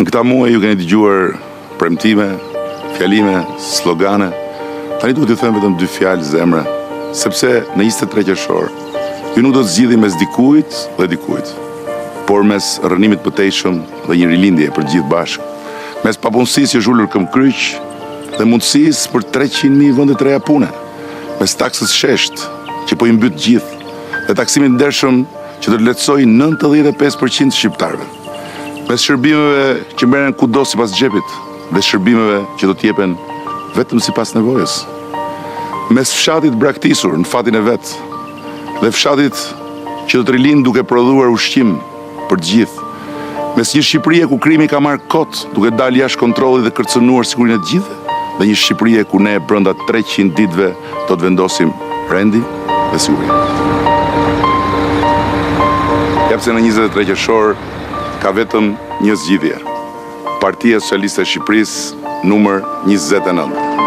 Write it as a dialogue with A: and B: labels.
A: Në këta muaj ju keni dëgjuar premtime, fjalime, slogane. Tani duhet t'ju them vetëm 2 fjalë zemre, sepse në 23 qershor ju nuk do të zgjidhni mes dikujt dhe dikujt, por mes rrënimit pëtejshëm dhe një rilindje për gjithë bashkë, mes papunësisë që zhulur këm kryq dhe mundësisë për 300.000 vende të reja pune, mes taksës shesht që po i mbyt gjithë dhe taksimit ndershëm që do të lehtësojë 95% shqiptarëve, mes shërbimeve që merren kudo sipas xhepit dhe shërbimeve që do t'jepen vetëm sipas nevojës, mes fshatit braktisur në fatin e vet dhe fshatit që do të rilin duke prodhuar ushqim për gjithë, mes një Shqipërie ku krimi ka marrë kot duke dalë jashtë kontrollit dhe kërcënuar sigurinë e gjithë, dhe një Shqipërie ku ne brenda 300 ditëve do të vendosim rendi dhe siguri. Sepse në 23 qershor ka vetëm një zgjidhje. Partia Socialiste e Shqipërisë numër 29.